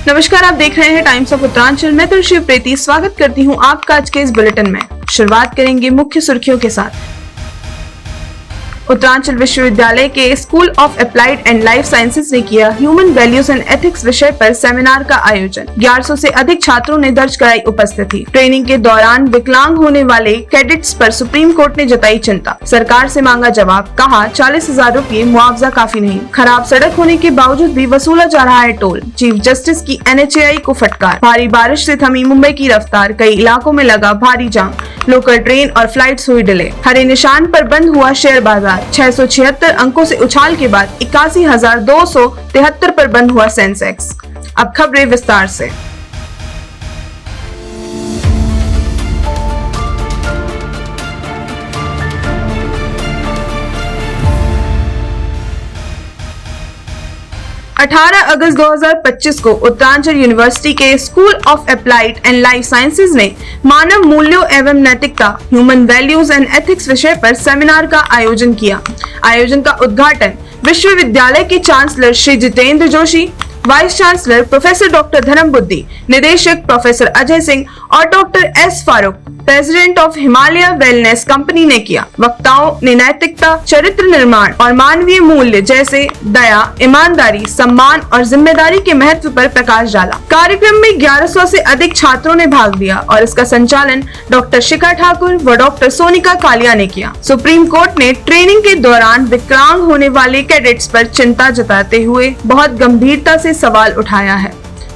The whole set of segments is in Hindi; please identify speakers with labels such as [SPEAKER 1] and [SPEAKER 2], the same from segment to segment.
[SPEAKER 1] नमस्कार, आप देख रहे हैं टाइम्स ऑफ उत्तरांचल। मैं तुलसी प्रीति स्वागत करती हूं आपका आज के इस बुलेटिन में। शुरुआत करेंगे मुख्य सुर्खियों के साथ। उत्तरांचल विश्वविद्यालय के school of applied and life sciences ने किया ह्यूमन वैल्यूज एंड एथिक्स विषय पर सेमिनार का आयोजन। 1100 से अधिक छात्रों ने दर्ज कराई उपस्थिति। ट्रेनिंग के दौरान विकलांग होने वाले कैडेट्स पर सुप्रीम कोर्ट ने जताई चिंता। सरकार से मांगा जवाब, कहा 40,000 रुपये मुआवजा काफी नहीं। खराब सड़क होने के बावजूद भी वसूला जा रहा है टोल। चीफ जस्टिस की NHAI को फटकार। भारी बारिश से थमी मुंबई की रफ्तार, कई इलाकों में लगा भारी जाम। लोकल ट्रेन और फ्लाइट्स हुई डिले। हरे निशान पर बंद हुआ शेयर बाजार। 676 अंकों से उछाल के बाद 81,273 पर बंद हुआ सेंसेक्स। अब खबरें विस्तार से। अगस्त 2025 को उत्तरांचल यूनिवर्सिटी के school of applied and life sciences ने मानव मूल्यों एवं नैतिकता ह्यूमन वैल्यूज एंड एथिक्स विषय पर सेमिनार का आयोजन किया। आयोजन का उद्घाटन विश्वविद्यालय के chancellor Shri Jitendra Joshi, vice chancellor professor doctor Dharmabuddhi, निदेशक प्रोफेसर अजय सिंह और doctor S Farooq, president of Himalaya wellness company ने किया। वक्ताओं ने नैतिकता, चरित्र निर्माण और मानवीय मूल्य जैसे दया, ईमानदारी, सम्मान और जिम्मेदारी के महत्व पर प्रकाश डाला। कार्यक्रम में 1100 से अधिक छात्रों ने भाग लिया और इसका संचालन डॉक्टर शिखा ठाकुर व डॉक्टर सोनिका कालिया ने किया। सुप्रीम कोर्ट ने ट्रेनिंग के दौरान विकलांग होने वाले कैडेट्स पर चिंता जताते हुए बहुत गंभीरता से सवाल उठाया है।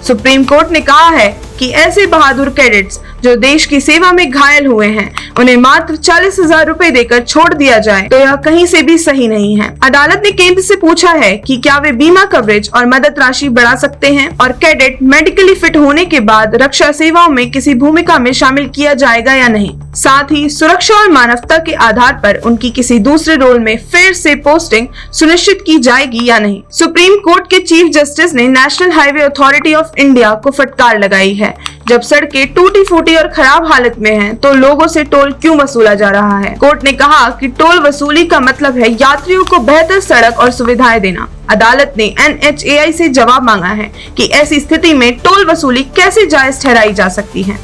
[SPEAKER 1] सुप्रीम कोर्ट ने कहा है कि ऐसे बहादुर कैडेट्स जो देश की सेवा में घायल हुए हैं, उन्हें मात्र 40,000 रुपए देकर छोड़ दिया जाए तो यह कहीं से भी सही नहीं है। अदालत ने केंद्र से पूछा है कि क्या वे बीमा कवरेज और मदद राशि बढ़ा सकते हैं और कैडेट मेडिकली फिट होने के बाद रक्षा सेवाओं में किसी भूमिका में शामिल किया जाएगा या नहीं। साथ ही सुरक्षा और मानवता के आधार पर उनकी किसी दूसरे रोल में फिर से पोस्टिंग सुनिश्चित की जाएगी या नहीं। सुप्रीम कोर्ट के चीफ जस्टिस ने national highway authority of India को फटकार लगाई है। जब सड़कें टूटी फूटी और खराब हालत में हैं, तो लोगों से टोल क्यों वसूला जा रहा है। कोर्ट ने कहा कि टोल वसूली का मतलब है यात्रियों को बेहतर सड़क और सुविधाएं देना। अदालत ने NHAI से जवाब मांगा है कि ऐसी स्थिति में टोल वसूली कैसे जायज ठहराई जा सकती है।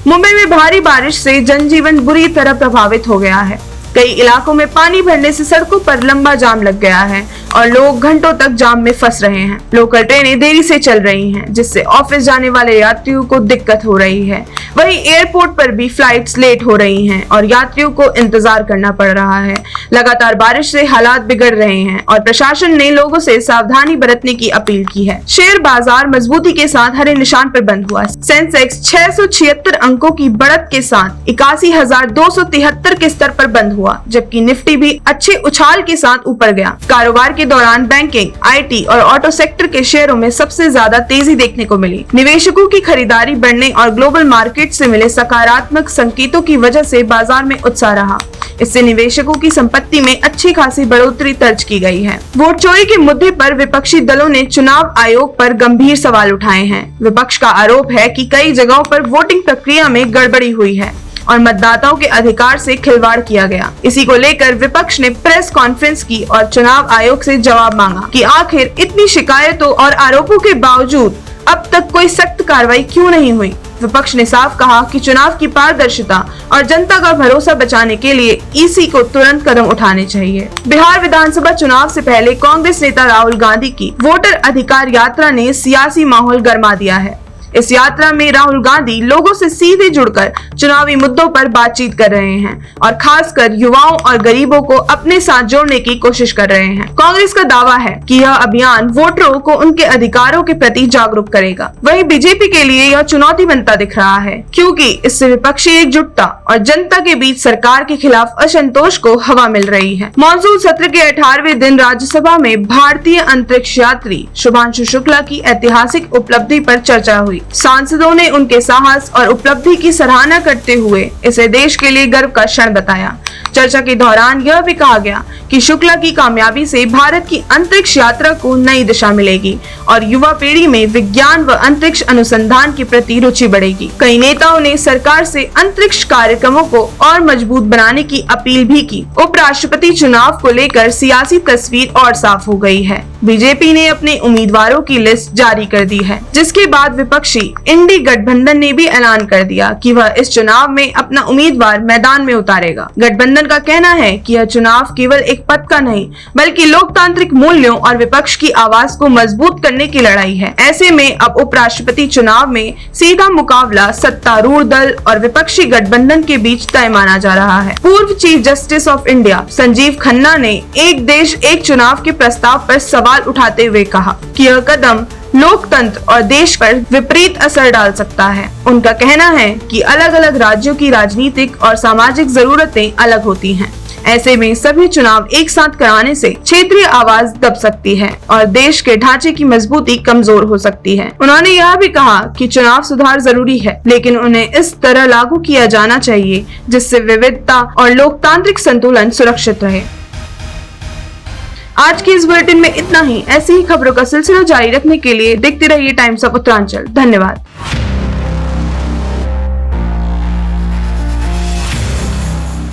[SPEAKER 1] मुंबई में भारी बारिश से जनजीवन बुरी तरह प्रभावित हो गया है। कई इलाकों में पानी भरने से सड़कों पर लंबा जाम लग गया है और लोग घंटों तक जाम में फंस रहे हैं। लोकल ट्रेनें देरी से चल रही हैं, जिससे ऑफिस जाने वाले यात्रियों को दिक्कत हो रही है। वहीं एयरपोर्ट पर भी फ्लाइट्स लेट हो रही हैं और यात्रियों को इंतजार करना पड़ रहा है। लगातार बारिश से हालात बिगड़ रहे हैं और प्रशासन ने लोगों से सावधानी बरतने की अपील की है। शेयर बाजार मजबूती के साथ हरे निशान पर बंद हुआ। सेंसेक्स 676 अंकों की बढ़त के साथ 81,273 के स्तर पर बंद हुआ, जबकि निफ्टी भी अच्छे उछाल के साथ ऊपर गया। कारोबार के दौरान बैंकिंग, IT और ऑटो सेक्टर के शेयरों में सबसे ज्यादा तेजी देखने को मिली। निवेशकों की खरीदारी बढ़ने और ग्लोबल मार्केट से मिले सकारात्मक संकेतों की वजह से बाजार में उत्साह रहा। इससे निवेशकों की संपत्ति में अच्छी खासी बढ़ोतरी दर्ज की गई है। वोट चोरी के मुद्दे पर विपक्षी दलों ने चुनाव आयोग पर गंभीर सवाल उठाए हैं। विपक्ष का आरोप है कि कई जगहों पर वोटिंग प्रक्रिया में गड़बड़ी हुई है और मतदाताओं के अधिकार से खिलवाड़ किया गया। इसी को लेकर विपक्ष ने प्रेस कॉन्फ्रेंस की और चुनाव आयोग से जवाब मांगा कि आखिर इतनी शिकायतों और आरोपों के बावजूद अब तक कोई सख्त कार्रवाई क्यों नहीं हुई। विपक्ष ने साफ कहा कि चुनाव की पारदर्शिता और जनता का भरोसा बचाने के लिए EC को तुरंत कदम उठाने चाहिए। बिहार विधानसभा चुनाव से पहले कांग्रेस नेता राहुल गांधी की वोटर अधिकार यात्रा ने सियासी माहौल गरमा दिया है। इस यात्रा में राहुल गांधी लोगों से सीधे जुड़कर चुनावी मुद्दों पर बातचीत कर रहे हैं और खासकर युवाओं और गरीबों को अपने साथ जोड़ने की कोशिश कर रहे हैं। कांग्रेस का दावा है कि यह अभियान वोटरों को उनके अधिकारों के प्रति जागरूक करेगा। वहीं बीजेपी के लिए यह चुनौती बनता दिख रहा है, क्योंकि इससे विपक्षी एकजुटता और जनता के बीच सरकार के खिलाफ असंतोष को हवा मिल रही है। मॉनसून सत्र के 18वें दिन राज्यसभा में भारतीय अंतरिक्ष यात्री शुभांशु शुक्ला की ऐतिहासिक उपलब्धि पर चर्चा हुई। सांसदों ने उनके साहस और उपलब्धि की सराहना करते हुए इसे देश के लिए गर्व का क्षण बताया। चर्चा के दौरान यह भी कहा गया कि शुक्ला की कामयाबी से भारत की अंतरिक्ष यात्रा को नई दिशा मिलेगी और युवा पीढ़ी में विज्ञान व अंतरिक्ष अनुसंधान के प्रति रुचि बढ़ेगी। कई नेताओं ने सरकार से अंतरिक्ष कार्यक्रमों को और मजबूत बनाने की अपील भी की। उपराष्ट्रपति चुनाव को लेकर सियासी तस्वीर और साफ हो गई है। बीजेपी ने अपने उम्मीदवारों की लिस्ट जारी कर दी है, जिसके बाद विपक्षी इंडी गठबंधन ने भी ऐलान कर दिया कि वह इस चुनाव में अपना उम्मीदवार मैदान में उतारेगा। गठबंधन का कहना है कि यह चुनाव केवल एक पद का नहीं बल्कि लोकतांत्रिक मूल्यों और विपक्ष की आवाज को मजबूत करने की लड़ाई है। ऐसे में अब उपराष्ट्रपति चुनाव में सीधा मुकाबला सत्तारूढ़ दल और विपक्षी गठबंधन के बीच तय माना जा रहा है। पूर्व chief justice of India Sanjeev Khanna ने एक देश एक चुनाव के प्रस्ताव पर सवाल उठाते हुए कहा कि यह कदम लोकतंत्र और देश पर विपरीत असर डाल सकता है। उनका कहना है कि अलग अलग राज्यों की राजनीतिक और सामाजिक जरूरतें अलग होती हैं। ऐसे में सभी चुनाव एक साथ कराने से क्षेत्रीय आवाज दब सकती है और देश के ढांचे की मजबूती कमजोर हो सकती है। उन्होंने यह भी कहा कि चुनाव सुधार जरूरी है, लेकिन उन्हें इस तरह लागू किया जाना चाहिए जिससे विविधता और लोकतांत्रिक संतुलन सुरक्षित रहे। आज की इस बुलेटिन में इतना ही। ऐसी ही खबरों का सिलसिला जारी रखने के लिए देखते रहिए टाइम्स ऑफ उत्तरांचल। धन्यवाद।